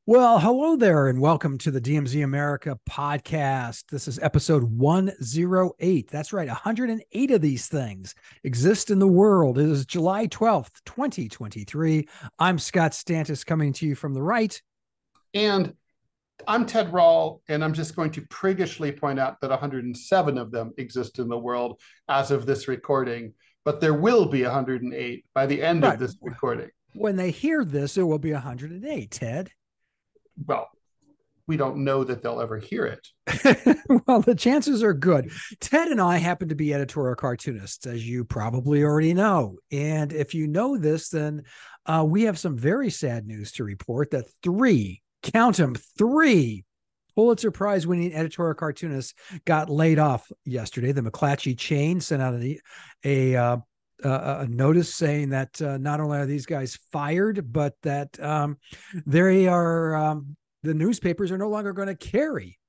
Well, hello there, and welcome to the DMZ America podcast. This is episode 108. That's right, 108 of these things exist in the world. It is July 12th, 2023. I'm Scott Stantis coming to you from the right. And I'm Ted Rall, and I'm just going to priggishly point out that 107 of them exist in the world as of this recording, but there will be 108 by the end of this recording. When they hear this, it will be 108, Ted. Well, we don't know that they'll ever hear it. Well, the chances are good. Ted and I happen to be editorial cartoonists, as you probably already know. And if you know this, then we have some very sad news to report that count them, three Pulitzer Prize-winning editorial cartoonists got laid off yesterday. The McClatchy chain sent out a notice saying that not only are these guys fired, but that the newspapers are no longer going to carry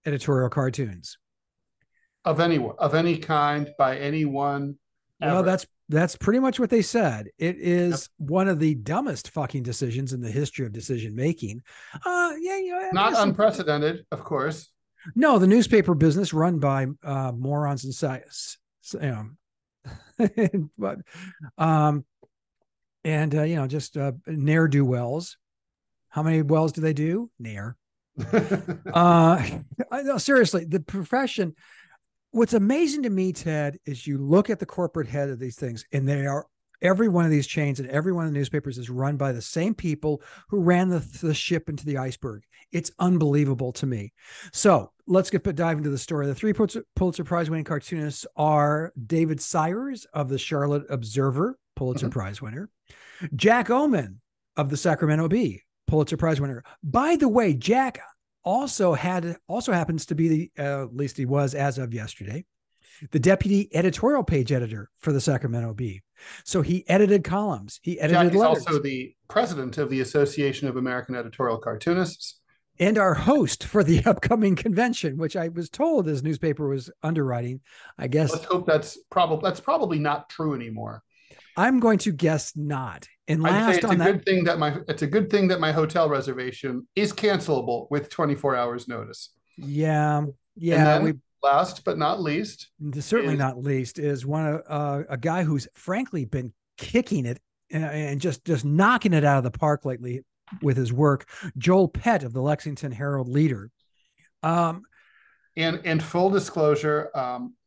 editorial cartoons of any kind by anyone. Ever. Well, that's pretty much what they said. It is one of the dumbest fucking decisions in the history of decision making. Not unprecedented, of course. No, the newspaper business run by morons and science. But just ne'er-do-wells. How many wells do they do? Ne'er. No, seriously, the profession. What's amazing to me, Ted, is you look at the corporate head of these things, and every one of these chains and every one of the newspapers is run by the same people who ran the ship into the iceberg. It's unbelievable to me. So let's dive into the story. The three Pulitzer Prize-winning cartoonists are David Sayers of the Charlotte Observer, Pulitzer Prize winner, Jack Oman of the Sacramento Bee, Pulitzer Prize winner. By the way, Jack also happens to be at least he was as of yesterday, the deputy editorial page editor for the Sacramento Bee. So he edited columns. He edited letters. He's also the president of the Association of American Editorial Cartoonists. And our host for the upcoming convention, which I was told his newspaper was underwriting. I guess. Let's hope that's probably not true anymore. I'm going to guess not. And it's a good thing that my hotel reservation is cancelable with 24 hours notice. Yeah. Last but not least, certainly not least, is a guy who's frankly been kicking it and just knocking it out of the park lately with his work, Joel Pett of the Lexington Herald Leader. And full disclosure,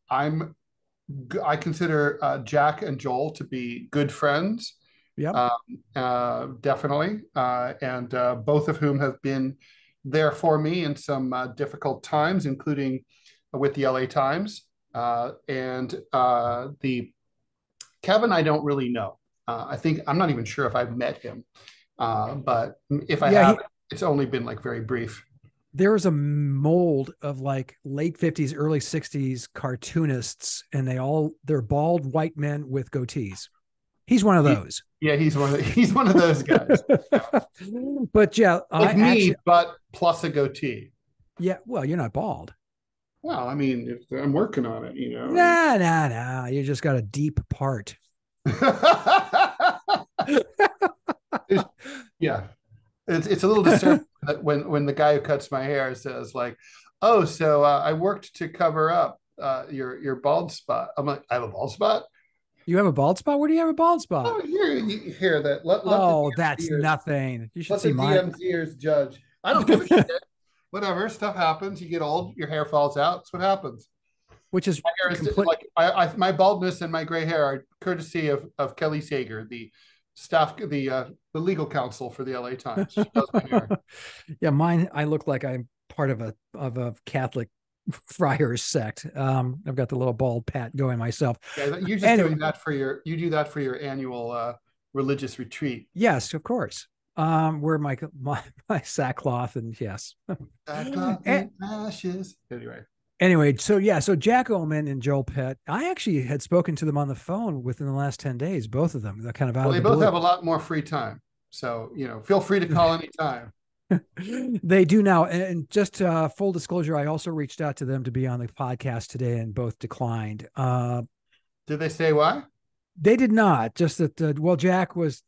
I consider Jack and Joel to be good friends. Yeah, definitely, and both of whom have been there for me in some difficult times, including with the LA Times. And the Kevin, I don't really know. I'm not even sure if I've met him. But if I have, it's only been like very brief. There was a mold of like late 50s, early 60s cartoonists, and they're bald white men with goatees. He's one of those. He's one of those guys. But yeah, but plus a goatee. Yeah, well, you're not bald. Well, I mean, I'm working on it, you know. Nah. You just got a deep part. Yeah, it's a little disturbing that when the guy who cuts my hair says like, "Oh, so I worked to cover up your bald spot." I'm like, "I have a bald spot." You have a bald spot? Where do you have a bald spot? Oh, you hear that? That's nothing. You should see mine. Let the DMZers judge. I don't give a shit. Whatever, stuff happens. You get old, your hair falls out. That's what happens. Which is my hair is my baldness and my gray hair are courtesy of Kelly Sager, the staff, the legal counsel for the LA Times. She does my hair. Yeah, mine. I look like I'm part of a Catholic friars sect. I've got the little bald pat going myself. Yeah, you're just doing that for your annual religious retreat. Yes, of course. Wear my sackcloth and yes. Sackcloth and ashes. Anyway, so Jack Oman and Joel Pett, I actually had spoken to them on the phone within the last 10 days, both of them. They're kind of out of the blue. They both have a lot more free time. So, feel free to call anytime. They do now. And just full disclosure, I also reached out to them to be on the podcast today and both declined. Did they say why? They did not. Just that, Jack was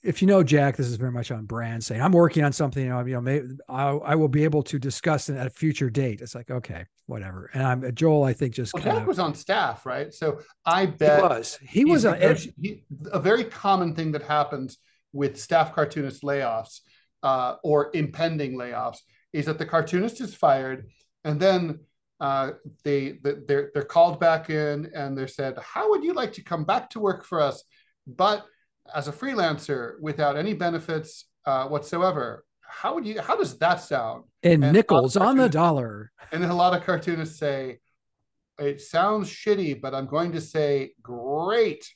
if you know Jack, this is very much on brand, saying I'm working on something, maybe I will be able to discuss it at a future date. It's like, okay, whatever. And I'm Joel, I think just Well, kind Jack of, was on staff, right? So I he bet was, he was he's a, a very common thing that happens with staff cartoonist layoffs or impending layoffs is that the cartoonist is fired, and then they're called back in and they're said, "How would you like to come back to work for us, but as a freelancer without any benefits whatsoever? How would you? How does that sound?" and And nickels on the dollar. then a lot of cartoonists say, "It sounds shitty, but I'm going to say great,"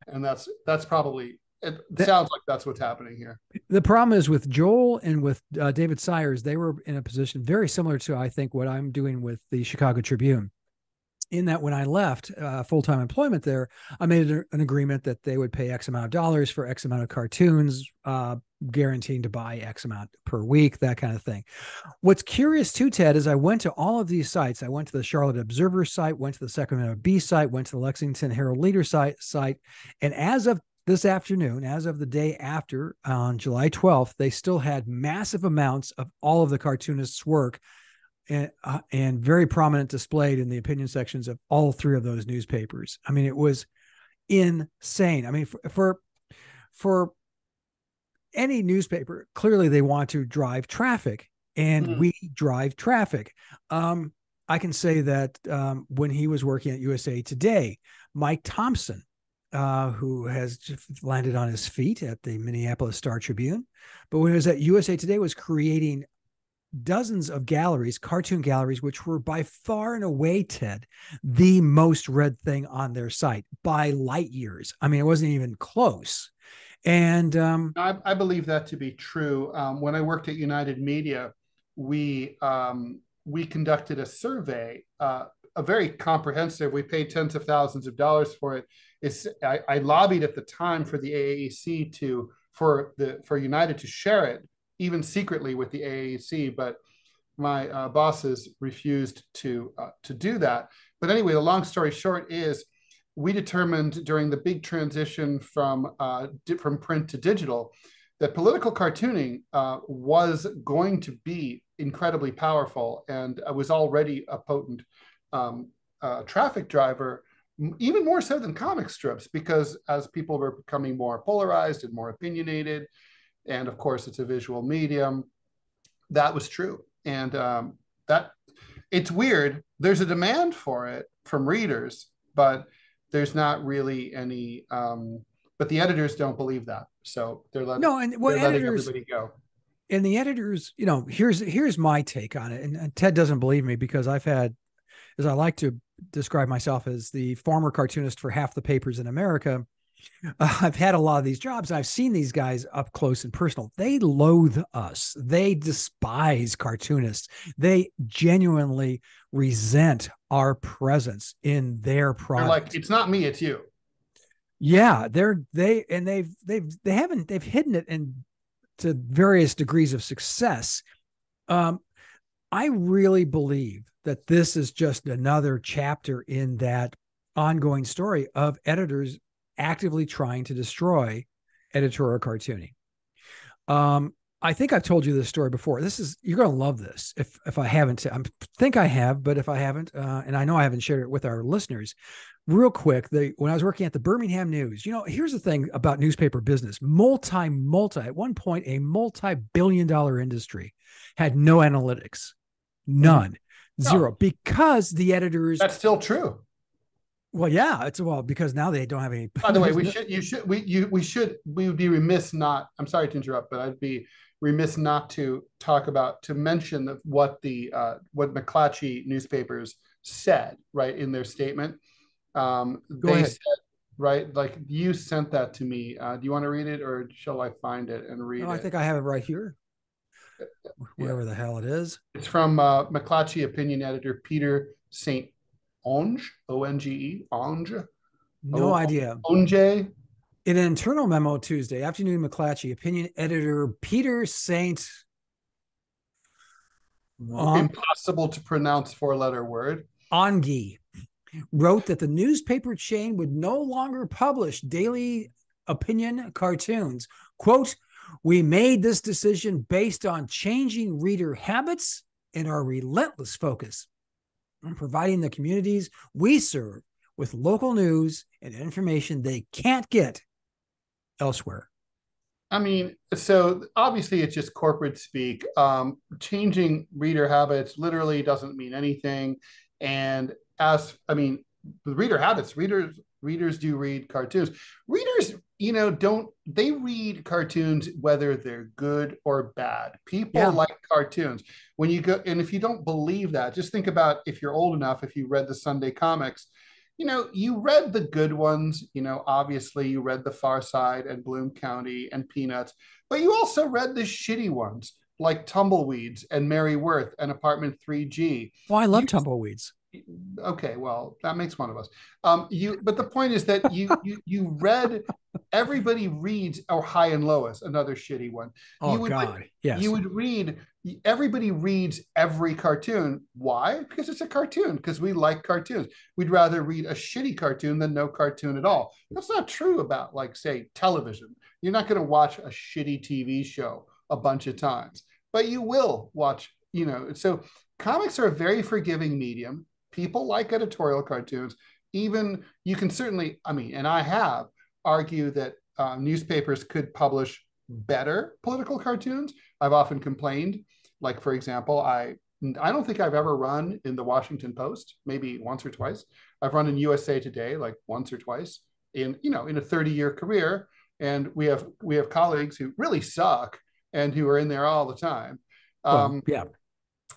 and that's probably it. Sounds like that's what's happening here. The problem is with Joel and with David Sayers, they were in a position very similar to, I think, what I'm doing with the Chicago Tribune. In that, when I left full-time employment there, I made an agreement that they would pay X amount of dollars for X amount of cartoons, guaranteeing to buy X amount per week, that kind of thing. What's curious too, Ted, is I went to all of these sites. I went to the Charlotte Observer site, went to the Sacramento Bee site, went to the Lexington Herald Leader site, and as of this afternoon, as of the day after, on July 12th, they still had massive amounts of all of the cartoonists' work and very prominent displayed in the opinion sections of all three of those newspapers. I mean, it was insane. I mean, for any newspaper, clearly they want to drive traffic, and we drive traffic. I can say that when he was working at USA Today, Mike Thompson, who has landed on his feet at the Minneapolis Star Tribune, but when he was at USA Today, was creating dozens of galleries, cartoon galleries, which were by far and away, Ted, the most read thing on their site by light years. I mean, it wasn't even close. And I believe that to be true. When I worked at United Media, we conducted a survey, a very comprehensive. We paid tens of thousands of dollars for it. I lobbied at the time for the AAC for United to share it, even secretly with the AAC, but my bosses refused to do that. But anyway, the long story short is we determined during the big transition from print to digital that political cartooning was going to be incredibly powerful, and was already a potent traffic driver, even more so than comic strips, because as people were becoming more polarized and more opinionated, and of course it's a visual medium, that was true. And that it's weird. There's a demand for it from readers, but there's not really any. But the editors don't believe that, so they're letting everybody go. And the editors, here's my take on it. And Ted doesn't believe me because I've had, as I like to describe myself as the former cartoonist for half the papers in America. I've had a lot of these jobs. I've seen these guys up close and personal. They loathe us. They despise cartoonists. They genuinely resent our presence in their product. They're like, it's not me, it's you. Yeah, they've hidden it in to various degrees of success. I really believe that this is just another chapter in that ongoing story of editors actively trying to destroy editorial cartooning. I think I've told you this story before. You're going to love this. If I haven't, I think I have, but if I haven't, and I know I haven't shared it with our listeners, real quick, when I was working at the Birmingham News, here's the thing about newspaper business, at one point, a multi-billion-dollar industry had no analytics, none, zero, because the editors. That's still true. Well, yeah, because now they don't have any. By the way, we would be remiss not. I'm sorry to interrupt, but I'd be remiss not to mention what McClatchy newspapers said, right, in their statement. They said, right, like, you sent that to me. Do you want to read it, or shall I find it and read it? I think I have it right here. Wherever the hell it is. It's from McClatchy opinion editor Peter St. Onge, O-N-G-E, Onge. No idea. Onge. In an internal memo Tuesday afternoon, McClatchy opinion editor Peter St. Impossible to pronounce four-letter word. Onge wrote that the newspaper chain would no longer publish daily opinion cartoons. Quote, "We made this decision based on changing reader habits and our relentless focus on providing the communities we serve with local news and information they can't get elsewhere." I mean, so obviously it's just corporate speak. Changing reader habits literally doesn't mean anything. And as I mean, reader habits, readers do read cartoons. Readers, don't they read cartoons whether they're good or bad? People Yeah. like cartoons. When you go, and if you don't believe that, just think about if you're old enough, if you read the Sunday comics, you read the good ones. Obviously you read The Far Side and Bloom County and Peanuts, but you also read the shitty ones like Tumbleweeds and Mary Worth and Apartment 3G. Well, I You love tumbleweeds. okay, well, that makes one of us. But the point is that you read. Everybody reads or High and Lois, another shitty one. Oh God, yes. You would read. Everybody reads every cartoon. Why? Because it's a cartoon. Because we like cartoons. We'd rather read a shitty cartoon than no cartoon at all. That's not true about, like, say, television. You're not going to watch a shitty TV show a bunch of times, but you will watch. So comics are a very forgiving medium. People like editorial cartoons. Even you can certainly, I mean, and I have argue that newspapers could publish better political cartoons. I've often complained, like, for example, I don't think I've ever run in the Washington Post, maybe once or twice. I've run in USA Today like once or twice in a 30-year career, and we have colleagues who really suck and who are in there all the time. Well, yeah.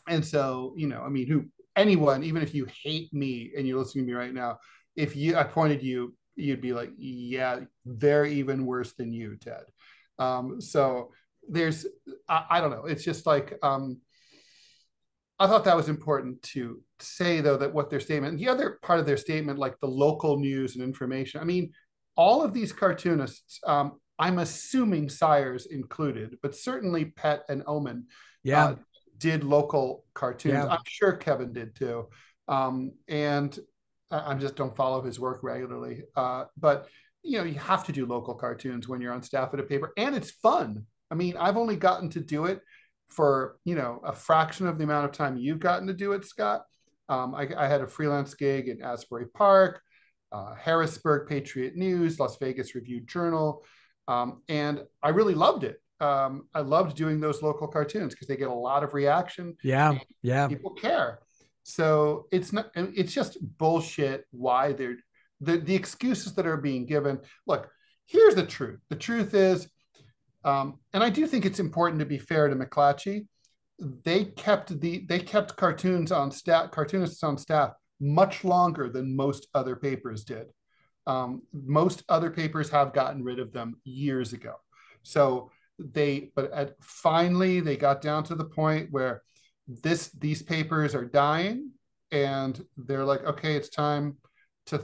And so, I mean, who anyone, even if you hate me and you're listening to me right now, if I pointed you, you'd be like, yeah, they're even worse than you, Ted. So there's, I don't know. It's just like, I thought that was important to say, though, that what their statement, the other part of their statement, like the local news and information, I mean, all of these cartoonists, I'm assuming Sires included, but certainly Pet and Omen, Yeah. did local cartoons. Yeah. I'm sure Kevin did too. And I just don't follow his work regularly. But you have to do local cartoons when you're on staff at a paper, and it's fun. I mean, I've only gotten to do it for a fraction of the amount of time you've gotten to do it, Scott. I had a freelance gig in Asbury Park, Harrisburg Patriot News, Las Vegas Review Journal, and I really loved it. I loved doing those local cartoons because they get a lot of reaction. Yeah. Yeah. People care. So it's just bullshit why they're the excuses that are being given. Look, here's the truth. The truth is, and I do think it's important to be fair to McClatchy. They kept cartoonists on staff much longer than most other papers did. Most other papers have gotten rid of them years ago. So finally they got down to the point where these papers are dying, and they're like, okay, it's time to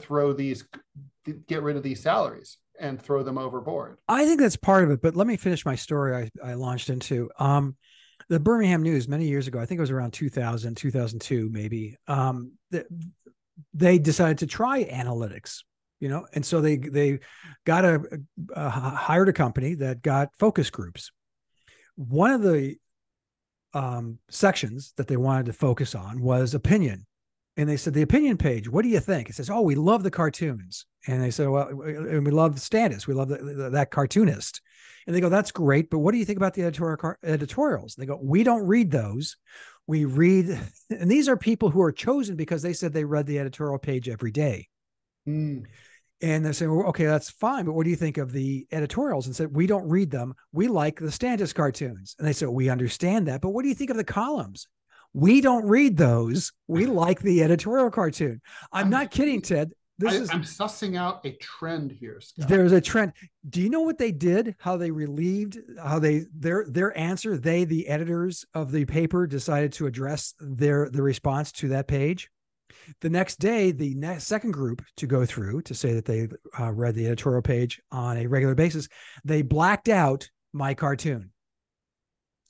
get rid of these salaries and throw them overboard. I think that's part of it, but let me finish my story I launched into. The Birmingham News many years ago, I think it was around 2000, 2002, maybe, they decided to try analytics, and so they got hired a company that got focus groups. One of the sections that they wanted to focus on was opinion. And they said, the opinion page, what do you think? It says, oh, we love the cartoons. And they said, well, and we love Stantis. We love that cartoonist. And they go, that's great. But what do you think about the editorials? And they go, we don't read those. We read, and these are people who are chosen because they said they read the editorial page every day. Mm. And they say, well, okay, that's fine. But what do you think of the editorials? And said, we don't read them. We like the Stantis cartoons. And they said, we understand that. But what do you think of the columns? We don't read those. We like the editorial cartoon. I'm not kidding, Ted. I'm sussing out a trend here, Scott. There's a trend. Do you know what they did? How they relieved, how their answer, the editors of the paper decided to address the response to that page. The next day, the second group to go through to say that they read the editorial page on a regular basis, they blacked out my cartoon.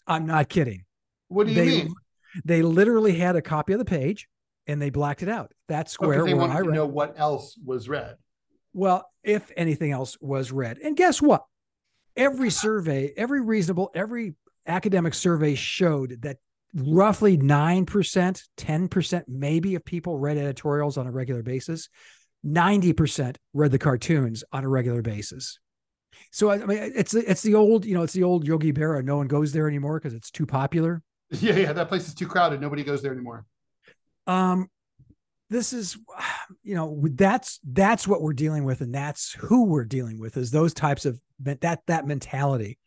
I'm not kidding. What do you mean? They literally had a copy of the page and they blacked it out. That's where they wanted I to know what else was read. Well, if anything else was read. And guess what? Every survey, every academic survey showed that roughly 9%, 10% maybe of people read editorials on a regular basis. 90% read the cartoons on a regular basis. So I mean, it's the old, it's the old Yogi Berra. No one goes there anymore because it's too popular. Yeah, that place is too crowded. Nobody goes there anymore. This is, that's what we're dealing with, and that's who we're dealing with, is those types of that mentality.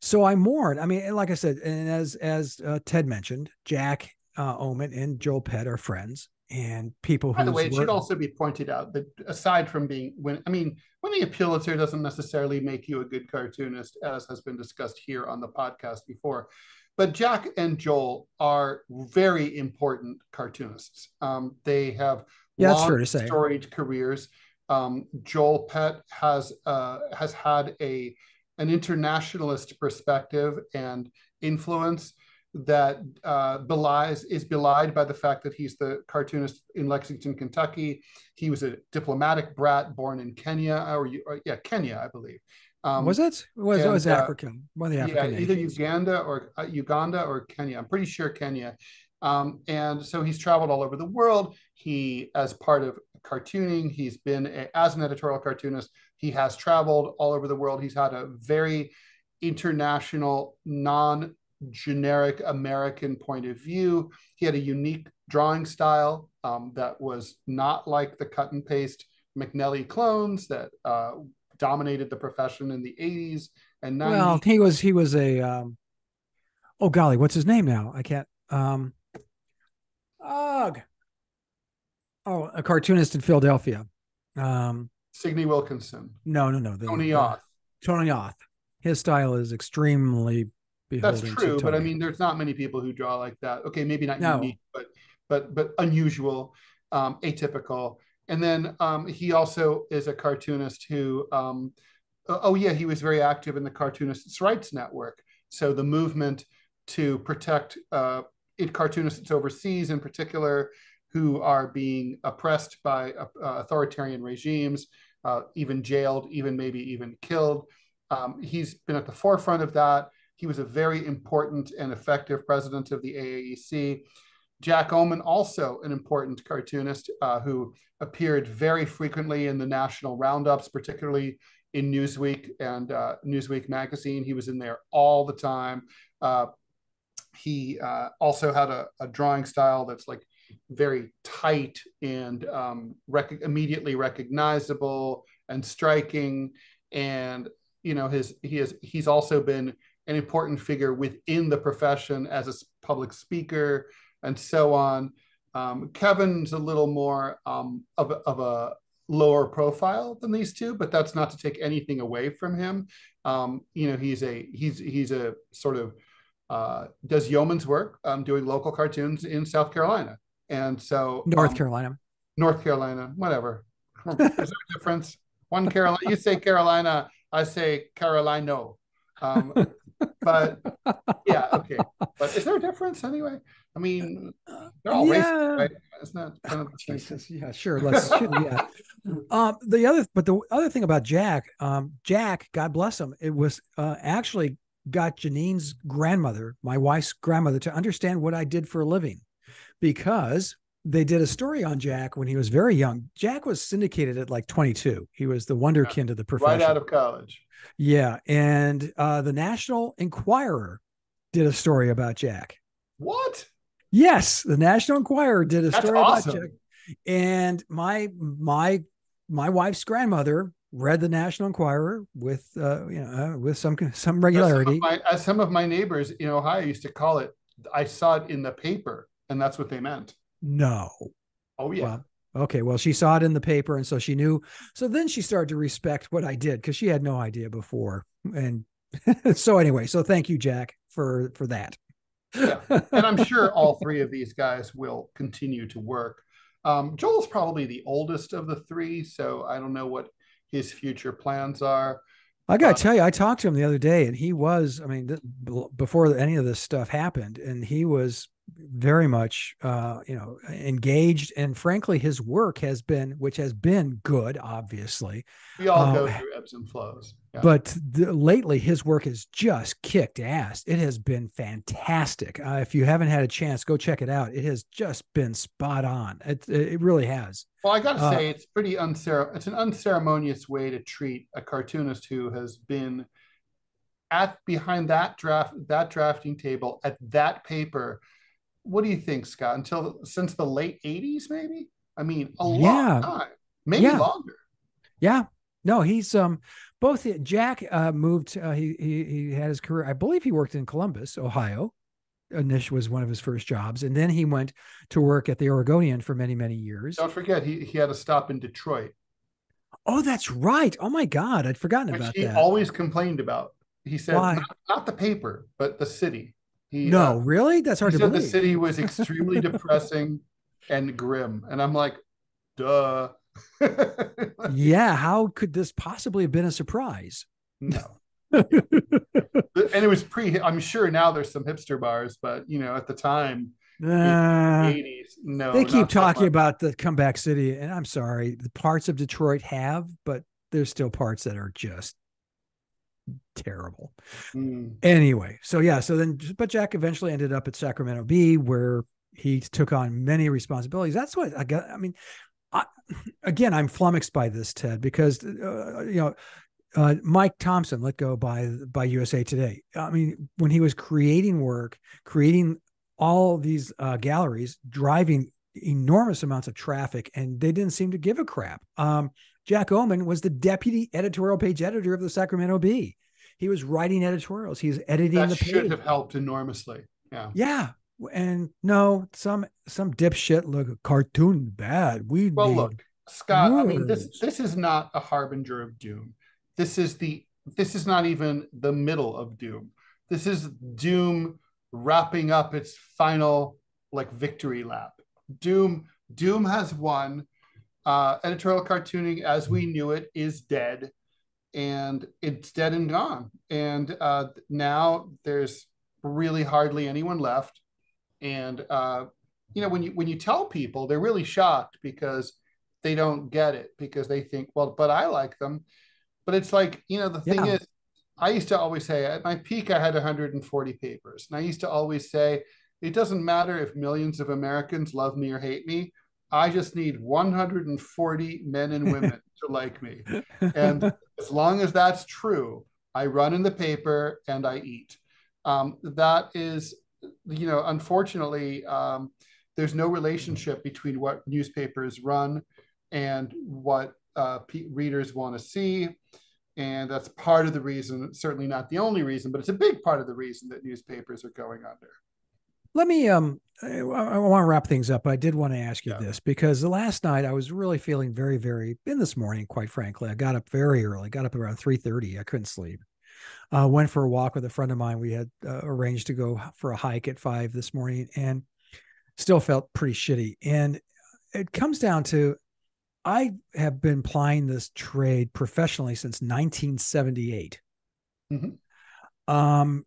So I mourn. I mean, like I said, and as Ted mentioned, Jack Oman and Joel Pett are friends and people. By the way, it should also be pointed out that aside from winning a Pulitzer doesn't necessarily make you a good cartoonist, as has been discussed here on the podcast before. But Jack and Joel are very important cartoonists. They have long, storied careers. Joel Pett has had an internationalist perspective and influence that is belied by the fact that he's the cartoonist in Lexington, Kentucky. He was a diplomatic brat born in Kenya, Kenya, I believe. Was it? It was African. One of the African either nations. Uganda or Kenya. I'm pretty sure Kenya. And so he's traveled all over the world. He, as part of cartooning, he's been as an editorial cartoonist, he has traveled all over the world. He's had a very international, non-generic American point of view. He had a unique drawing style that was not like the cut and paste McNelly clones that dominated the profession in the 80s and 90s. Well, he was a oh golly, what's his name now? I can't a cartoonist in Philadelphia. Sidney Wilkinson. No. Tony Auth. Tony Auth. His style is extremely beholden. That's true, but I mean, there's not many people who draw like that. Okay, maybe not unique, but unusual, atypical. And then he also is a cartoonist who, he was very active in the Cartoonists' Rights Network. So the movement to protect cartoonists overseas, in particular, who are being oppressed by authoritarian regimes, even jailed, maybe even killed. He's been at the forefront of that. He was a very important and effective president of the AAEC. Jack Oman, also an important cartoonist who appeared very frequently in the national roundups, particularly in Newsweek and Newsweek magazine. He was in there all the time. He also had a drawing style that's like very tight and immediately recognizable and striking. And he's also been an important figure within the profession as a public speaker and so on. Kevin's a little more of a lower profile than these two, but that's not to take anything away from him. He's a sort of does yeoman's work doing local cartoons in South Carolina. And so North Carolina, whatever. Is there a difference? One Carolina, you say Carolina, I say Carolino. But yeah, okay. But is there a difference anyway? I mean, they're all racist, right? Isn't that kind of Jesus? Yeah, sure. The other thing about Jack, God bless him, it was actually got Janine's grandmother, my wife's grandmother, to understand what I did for a living, because they did a story on Jack when he was very young. Jack was syndicated at like 22. He was the wonderkind of the profession. Right out of college. Yeah. And the National Enquirer did a story about Jack. What? Yes. The National Enquirer did a story about Jack. And my wife's grandmother read the National Enquirer with some regularity. As some of my neighbors in Ohio used to call it, I saw it in the paper, and that's what they meant. No. Oh, yeah. Well, okay. Well, she saw it in the paper, and so she knew. So then she started to respect what I did, because she had no idea before. And so anyway, so thank you, Jack, for that. Yeah. And I'm sure all three of these guys will continue to work. Joel's probably the oldest of the three, so I don't know what his future plans are. I got to tell you, I talked to him the other day, and he was, before any of this stuff happened, and he was very much, engaged. And frankly, his work which has been good, obviously. We all go through ebbs and flows. Yeah. But lately, his work has just kicked ass. It has been fantastic. If you haven't had a chance, go check it out. It has just been spot on. It really has. Well, I got to say, it's pretty it's an unceremonious way to treat a cartoonist who has been behind that drafting table at that paper. What do you think, Scott? Since the late 80s, maybe? I mean, a long time, maybe longer. Yeah. No, he's both. Jack moved. He had his career. I believe he worked in Columbus, Ohio. Nish was one of his first jobs, and then he went to work at the Oregonian for many, many years. Don't forget, he had a stop in Detroit. Oh, that's right. Oh my God, I'd forgotten about that. He always complained about. He said, not the paper, but the city. Really? That's hard to believe. The city was extremely depressing and grim, and I'm like, duh. Yeah, how could this possibly have been a surprise? No. And it was I'm sure now there's some hipster bars, but at the time, in the 80s, no. They keep talking about the comeback city, and I'm sorry, the parts of Detroit but there's still parts that are just terrible. Anyway, but Jack eventually ended up at Sacramento Bee, where he took on many responsibilities. That's what I got. I mean, again, I'm flummoxed by this, Ted, because Mike Thompson let go by USA Today. I mean, when he was creating all these galleries, driving enormous amounts of traffic, and they didn't seem to give a crap. Jack Oman was the deputy editorial page editor of the Sacramento Bee. He was writing editorials. He was editing the page. That should have helped enormously. Yeah. Yeah. And no, some dipshit look cartoon bad. Look, Scott, words. I mean, this is not a harbinger of doom. This is not even the middle of doom. This is doom wrapping up its final victory lap. Doom has won. Editorial cartooning as we knew it is dead, and it's dead and gone. And now there's really hardly anyone left. And when you tell people, they're really shocked because they don't get it, because they think, well, but I like them. But it's the thing is, I used to always say, at my peak, I had 140 papers. And I used to always say, it doesn't matter if millions of Americans love me or hate me. I just need 140 men and women to like me. And as long as that's true, I run in the paper and I eat. That is, unfortunately, there's no relationship between what newspapers run and what readers want to see. And that's part of the reason, certainly not the only reason, but it's a big part of the reason that newspapers are going under. Let me, I want to wrap things up. I did want to ask you this, because the last night I was really feeling very, very, and this morning, quite frankly, I got up very early, got up around 3:30. I couldn't sleep. Went for a walk with a friend of mine. We had arranged to go for a hike at 5 this morning, and still felt pretty shitty. And it comes down to, I have been plying this trade professionally since 1978. Mm-hmm.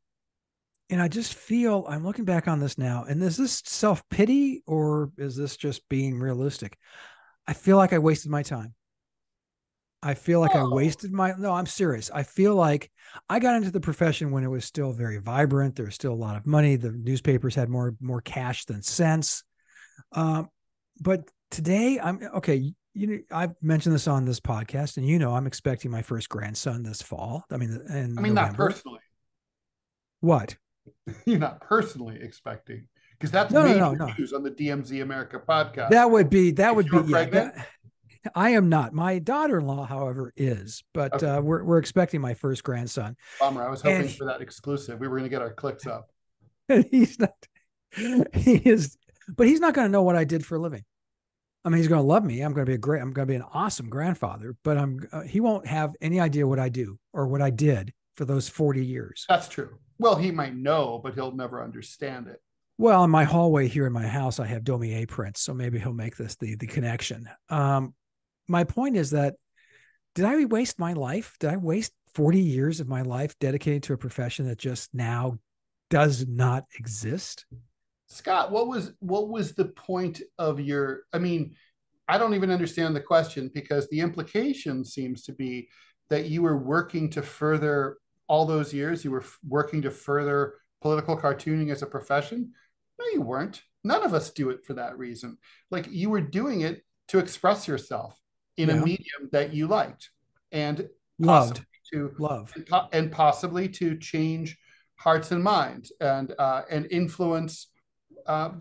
And I just feel, I'm looking back on this now, and is this self-pity or is this just being realistic? I feel like I wasted my time. I feel like no, I'm serious. I feel like I got into the profession when it was still very vibrant. There was still a lot of money. The newspapers had more cash than sense. But today I've mentioned this on this podcast, and I'm expecting my first grandson this fall. I mean, not personally. What? You're not personally expecting, because that's major news on the DMZ America podcast. That would be pregnant? I am not. My daughter-in-law, however, is, but okay. We're expecting my first grandson. Bummer. I was hoping for that exclusive. We were going to get our clicks up. He's not. He is, but he's not going to know what I did for a living. I mean, he's going to love me. I'm going to be an awesome grandfather, but he won't have any idea what I do or what I did for those 40 years. That's true. Well, he might know, but he'll never understand it. Well, in my hallway here in my house, I have Daumier prints, so maybe he'll make this the connection. My point is that, did I waste my life? Did I waste 40 years of my life dedicated to a profession that just now does not exist? Scott, what was the point of your? I mean, I don't even understand the question, because the implication seems to be that you were working to further, all those years you were working to further political cartooning as a profession. No, you weren't. None of us do it for that reason. Like, you were doing it to express yourself in a Yeah. medium that you liked, and Loved. possibly to Love. and possibly to change hearts and minds, and influence uh,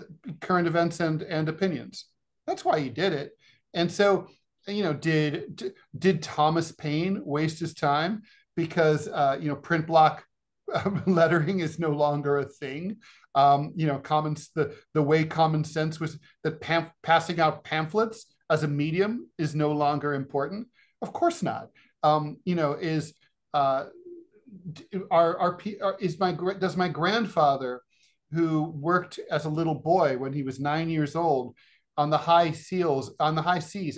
current events and opinions. That's why you did it. And so, did Thomas Paine waste his time because print block lettering is no longer a thing? The way common sense was that passing out pamphlets as a medium is no longer important. Of course not. Is does my grandfather, who worked as a little boy when he was 9 years old on the high seas,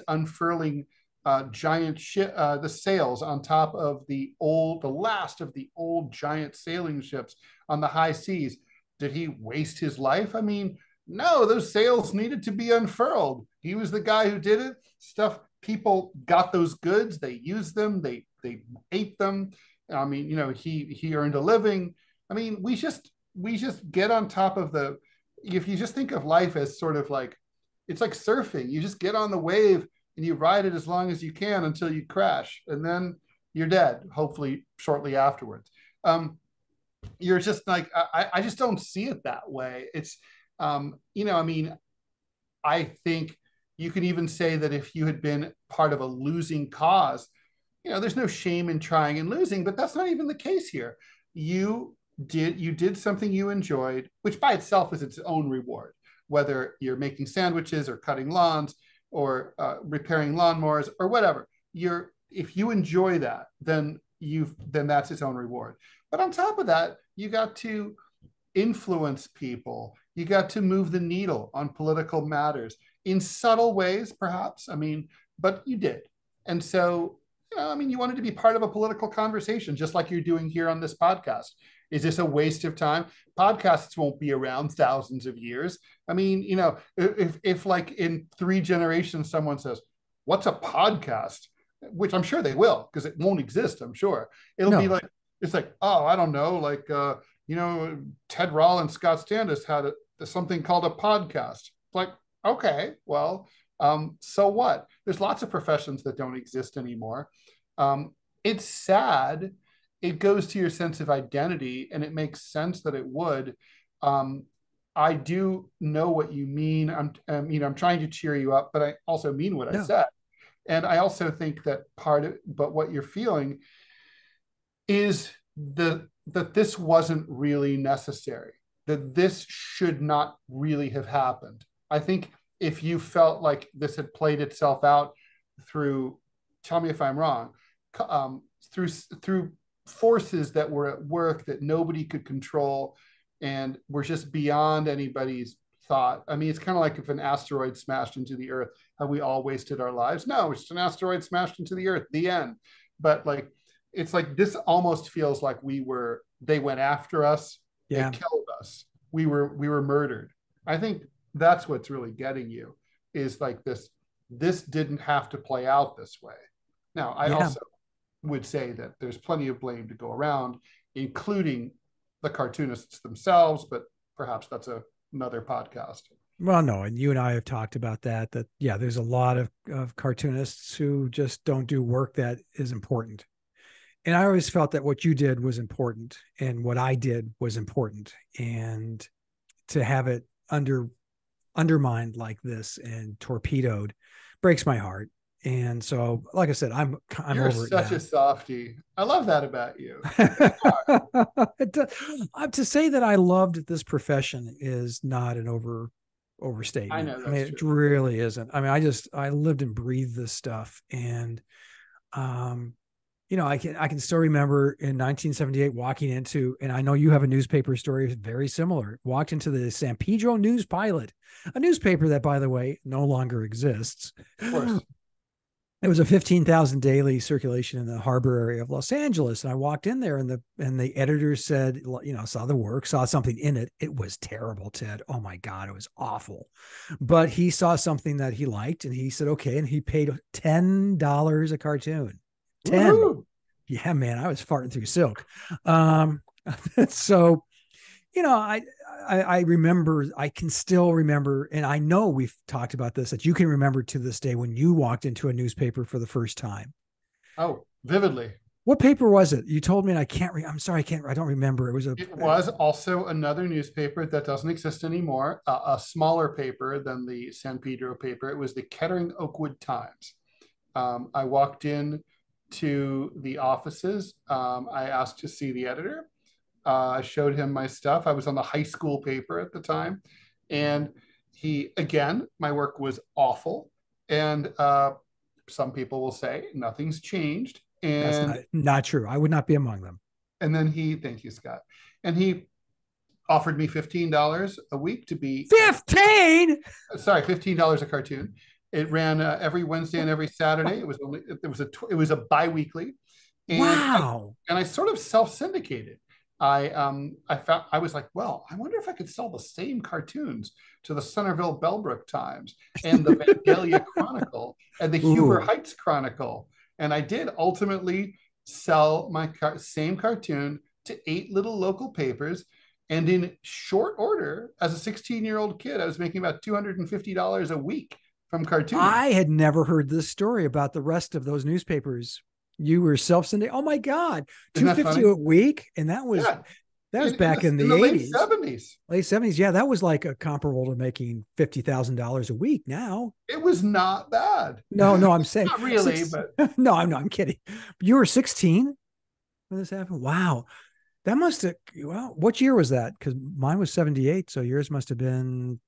unfurling the sails on top of the last of the old giant sailing ships on the high seas, did he waste his life? I mean, no, those sails needed to be unfurled. He was the guy who did it. Stuff People got those goods, they used them, they ate them. I mean, he earned a living. I mean, we just get on top of the. If you just think of life as sort of like, it's like surfing. You just get on the wave and you ride it as long as you can until you crash, and then you're dead, hopefully shortly afterwards. You're just like, I just don't see it that way. It's, I mean, I think you could even say that if you had been part of a losing cause, there's no shame in trying and losing, but that's not even the case here. You did something you enjoyed, which by itself is its own reward, whether you're making sandwiches or cutting lawns or repairing lawnmowers or whatever. If you enjoy that, then that's its own reward. But on top of that, you got to influence people. You got to move the needle on political matters in subtle ways, perhaps. I mean, but you did. And so, you wanted to be part of a political conversation, just like you're doing here on this podcast. Is this a waste of time? Podcasts won't be around thousands of years. I mean, if like in 3 generations, someone says, "What's a podcast?" Which I'm sure they will, because it won't exist. I'm sure it'll be like, it's like, oh, I don't know, like, Ted Rall and Scott Stantis had something called a podcast. It's like, okay, well, so what? There's lots of professions that don't exist anymore. It's sad. It goes to your sense of identity, and it makes sense that it would. I do know what you mean. I'm trying to cheer you up, but I also mean what I said. And I also think that but what you're feeling is that this wasn't really necessary, that this should not really have happened. I think if you felt like this had played itself out through, tell me if I'm wrong, through forces that were at work that nobody could control and were just beyond anybody's thought. I mean, it's kind of like if an asteroid smashed into the earth, have we all wasted our lives? No, it's just an asteroid smashed into the earth, the end. But like, it's like, this almost feels like they went after us. Yeah. They killed us. We were murdered. I think that's what's really getting you, is like this didn't have to play out this way. Now, I also would say that there's plenty of blame to go around, including the cartoonists themselves, but perhaps that's another podcast. Well, no, and you and I have talked about that there's a lot of cartoonists who just don't do work that is important. And I always felt that what you did was important and what I did was important. And to have it undermined like this and torpedoed breaks my heart. And so, like I said, I'm You're over such it a softie. I love that about you. To say that I loved this profession is not an overstatement. I know that's true. It really isn't. I mean, I lived and breathed this stuff. And, I can still remember in 1978 walking into, and I know you have a newspaper story very similar, walked into the San Pedro News Pilot, a newspaper that, by the way, no longer exists. Of course. It was a 15,000 daily circulation in the harbor area of Los Angeles. And I walked in there and the editor said, saw the work, saw something in it. It was terrible, Ted. Oh my God, it was awful. But he saw something that he liked and he said, okay. And he paid $10 a cartoon. 10. Woo-hoo. Yeah, man, I was farting through silk. So, I remember, I can still remember, and I know we've talked about this, that you can remember to this day when you walked into a newspaper for the first time. Oh, vividly. What paper was it? You told me, and I'm sorry, I don't remember. It was also another newspaper that doesn't exist anymore, a smaller paper than the San Pedro paper. It was the Kettering Oakwood Times. I walked in to the offices. I asked to see the editor. I showed him my stuff. I was on the high school paper at the time. And my work was awful. And some people will say nothing's changed. And that's not true. I would not be among them. And then thank you, Scott. And he offered me $15 a week to be 15. Sorry, $15 a cartoon. It ran every Wednesday and every Saturday. It was a biweekly. And wow. I sort of self-syndicated. I was like, well, I wonder if I could sell the same cartoons to the Centerville Bellbrook Times and the Vandalia Chronicle and the Huber Heights Chronicle. And I did ultimately sell my same cartoon to 8 little local papers. And in short order, as a 16-year-old kid, I was making about $250 a week from cartooning. I had never heard this story about the rest of those newspapers. You were self-syndicated. Oh my God, $250 a week, and that was back in the 80s, late 70s. Late 70s, yeah, that was like a comparable to making $50,000 a week. Now it was not bad. No, I'm saying not really, but no, I'm kidding. You were 16 when this happened. Wow, that must have. Well, what year was that? Because mine was 78, so yours must have been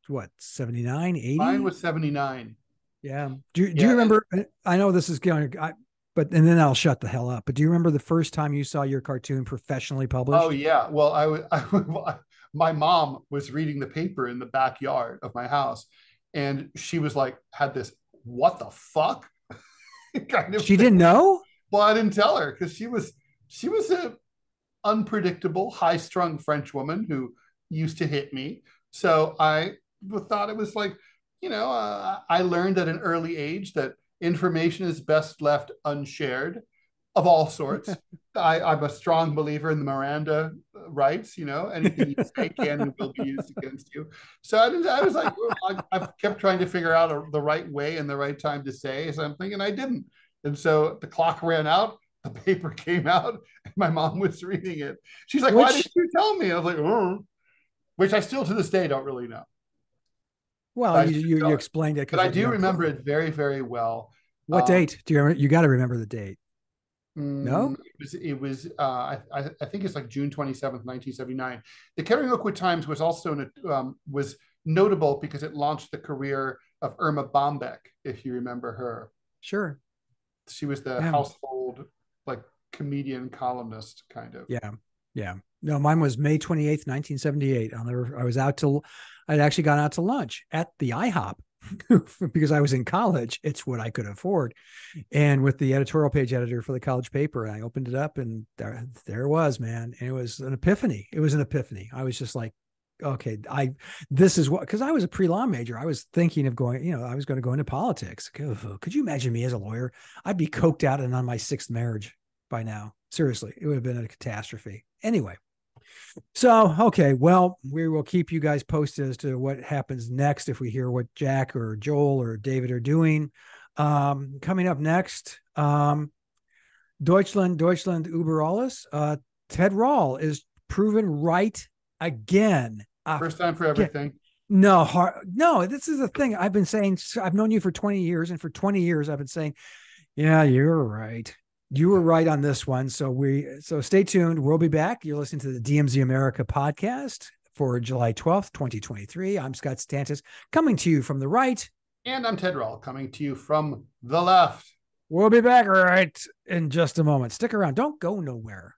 what, 79, 80? Mine was 79. Yeah. Do you remember? I know this is going. And then I'll shut the hell up. But do you remember the first time you saw your cartoon professionally published? Oh yeah. Well, my mom was reading the paper in the backyard of my house, and she was like, had this, what the fuck? kind of She didn't know? Well, I didn't tell her because she was a unpredictable, high-strung French woman who used to hit me. So I thought it was like, I learned at an early age that information is best left unshared of all sorts. I'm a strong believer in the Miranda rights, anything you say can and will be used against you. So I was like, I kept trying to figure out the right way and the right time to say something, and I didn't. And so the clock ran out, the paper came out, and my mom was reading it. She's like, why didn't you tell me? I was like, oh. Which I still to this day don't really know. Well, you explained it. But I do remember it very, very well. What date? Do you remember? You got to remember the date. No? It was I think it's like June 27th, 1979. The Kettering Oakwood Times was also was notable because it launched the career of Irma Bombeck, if you remember her. Sure. She was the household comedian columnist kind of. Yeah. No, mine was May 28th, 1978. I'd actually gone out to lunch at the IHOP because I was in college. It's what I could afford. And with the editorial page editor for the college paper, I opened it up and there it was, man. And it was an epiphany. I was just like, okay, this is what, because I was a pre-law major. I was thinking of going, I was going to go into politics. Could you imagine me as a lawyer? I'd be coked out and on my 6th marriage by now. Seriously, it would have been a catastrophe. Anyway. So, okay, well, we will keep you guys posted as to what happens next if we hear what Jack or Joel or David are doing. Coming up next, Deutschland über alles. Ted Rall is proven right again. First time for everything. No, this is the thing I've been saying. I've known you for 20 years, and for 20 years I've been saying, yeah, you're right. You were right on this one. So stay tuned. We'll be back. You're listening to the DMZ America podcast for July 12th, 2023. I'm Scott Stantis, coming to you from the right. And I'm Ted Rall, coming to you from the left. We'll be back right in just a moment. Stick around. Don't go nowhere.